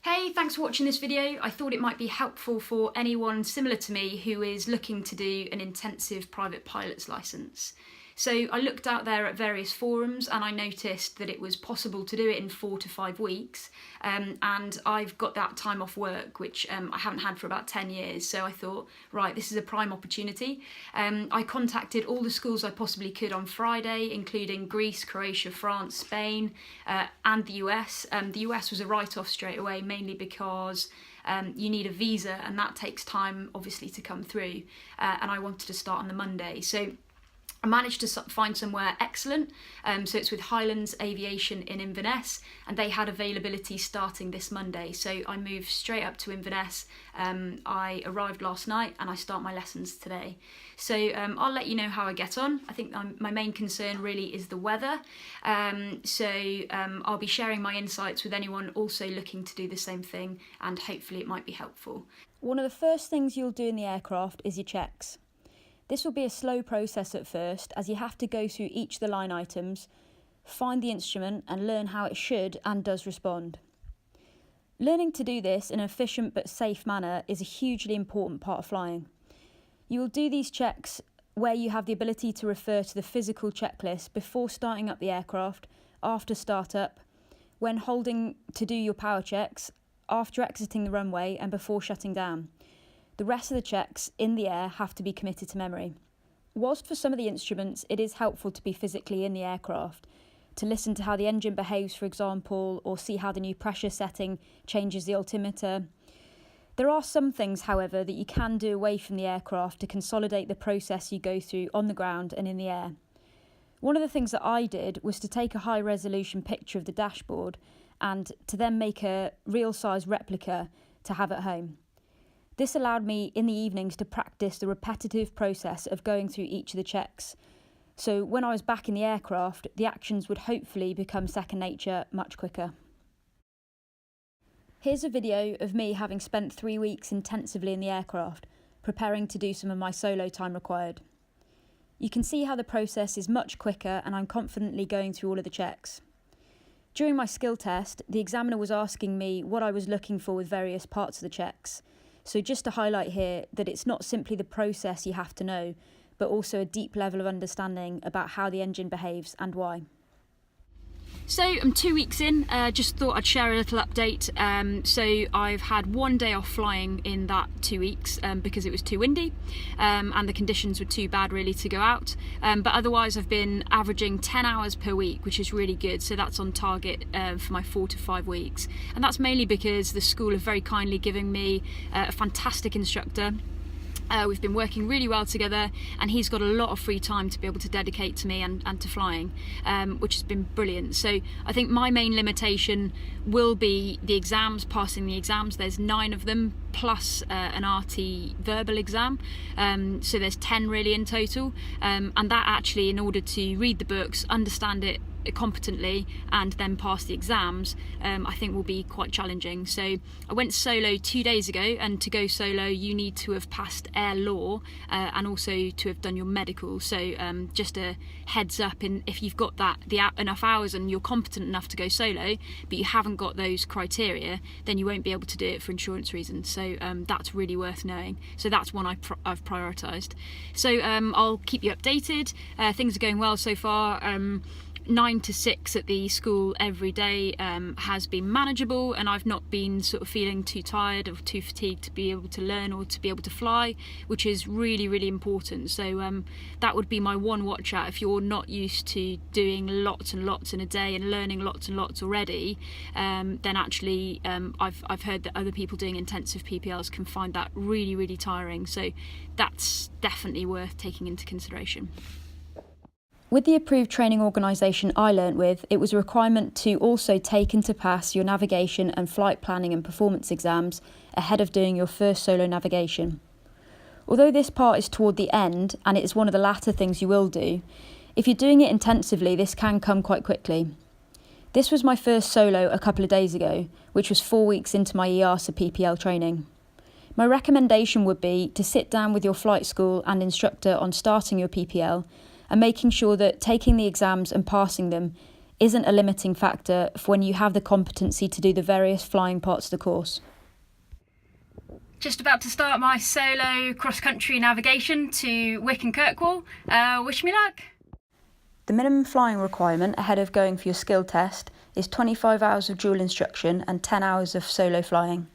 Hey, thanks for watching this video. I thought it might be helpful for anyone similar to me who is looking to do an intensive private pilot's licence. So I looked out there at various forums and I noticed that it was possible to do it in 4 to 5 weeks, and I've got that time off work, which I haven't had for about 10 years, so I thought, right, this is a prime opportunity. I contacted all the schools I possibly could on Friday, including Greece, Croatia, France, Spain, and the US. The US was a write-off straight away, mainly because you need a visa and that takes time obviously to come through, and I wanted to start on the Monday. So I managed to find somewhere excellent, so it's with Highlands Aviation in Inverness, and they had availability starting this Monday, so I moved straight up to Inverness. I arrived last night and I start my lessons today. So I'll let you know how I get on. I think my main concern really is the weather, so I'll be sharing my insights with anyone also looking to do the same thing, and hopefully it might be helpful. One of the first things you'll do in the aircraft is your checks. This will be a slow process at first, as you have to go through each of the line items, find the instrument and learn how it should and does respond. Learning to do this in an efficient but safe manner is a hugely important part of flying. You will do these checks where you have the ability to refer to the physical checklist before starting up the aircraft, after startup, when holding to do your power checks, after exiting the runway and before shutting down. The rest of the checks in the air have to be committed to memory. Whilst for some of the instruments it is helpful to be physically in the aircraft, to listen to how the engine behaves, for example, or see how the new pressure setting changes the altimeter. There are some things, however, that you can do away from the aircraft to consolidate the process you go through on the ground and in the air. One of the things that I did was to take a high-resolution picture of the dashboard and to then make a real-size replica to have at home. This allowed me in the evenings to practice the repetitive process of going through each of the checks. So when I was back in the aircraft, the actions would hopefully become second nature much quicker. Here's a video of me having spent 3 weeks intensively in the aircraft, preparing to do some of my solo time required. You can see how the process is much quicker and I'm confidently going through all of the checks. During my skill test, the examiner was asking me what I was looking for with various parts of the checks. So just to highlight here that it's not simply the process you have to know, but also a deep level of understanding about how the engine behaves and why. So I'm 2 weeks in, just thought I'd share a little update. So I've had 1 day off flying in that 2 weeks because it was too windy and the conditions were too bad really to go out. But otherwise I've been averaging 10 hours per week, which is really good. So that's on target for my 4 to 5 weeks. And that's mainly because the school have very kindly given me a fantastic instructor. We've been working really well together and he's got a lot of free time to be able to dedicate to me and to flying, which has been brilliant. So I think my main limitation will be the exams, passing the exams. There's 9 of them plus an RT verbal exam, so there's 10 really in total, and that actually, in order to read the books, understand it competently and then pass the exams, I think will be quite challenging. So I went solo 2 days ago, and to go solo you need to have passed air law and also to have done your medical. So just a heads up, if you've got enough hours and you're competent enough to go solo but you haven't got those criteria, then you won't be able to do it for insurance reasons. So that's really worth knowing. So that's one I've prioritised. So I'll keep you updated. Things are going well so far. 9 to 6 at the school every day has been manageable, and I've not been sort of feeling too tired or too fatigued to be able to learn or to be able to fly, which is really, really important. So that would be my one watch out. If you're not used to doing lots and lots in a day and learning lots and lots already, then actually I've heard that other people doing intensive PPLs can find that really, really tiring. So that's definitely worth taking into consideration. With the approved training organisation I learnt with, it was a requirement to also take and to pass your navigation and flight planning and performance exams ahead of doing your first solo navigation. Although this part is toward the end and it is one of the latter things you will do, if you're doing it intensively, this can come quite quickly. This was my first solo a couple of days ago, which was 4 weeks into my EASA PPL training. My recommendation would be to sit down with your flight school and instructor on starting your PPL and making sure that taking the exams and passing them isn't a limiting factor for when you have the competency to do the various flying parts of the course. Just about to start my solo cross-country navigation to Wick and Kirkwall. Wish me luck. The minimum flying requirement ahead of going for your skill test is 25 hours of dual instruction and 10 hours of solo flying.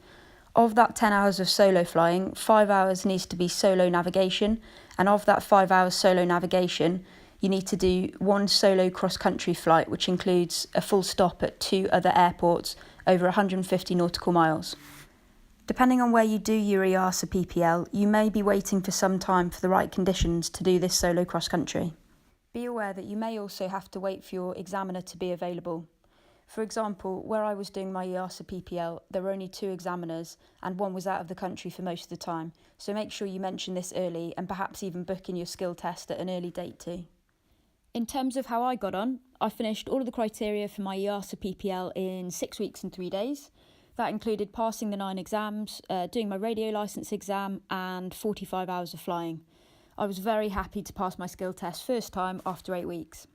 Of that 10 hours of solo flying, 5 hours needs to be solo navigation, and of that 5 hours solo navigation, you need to do one solo cross-country flight, which includes a full stop at 2 other airports over 150 nautical miles. Depending on where you do your EASA PPL, you may be waiting for some time for the right conditions to do this solo cross-country. Be aware that you may also have to wait for your examiner to be available. For example, where I was doing my EASA PPL, there were only 2 examiners and one was out of the country for most of the time, so make sure you mention this early and perhaps even book in your skill test at an early date too. In terms of how I got on, I finished all of the criteria for my EASA PPL in 6 weeks and 3 days. That included passing the 9 exams, doing my radio licence exam and 45 hours of flying. I was very happy to pass my skill test first time after 8 weeks.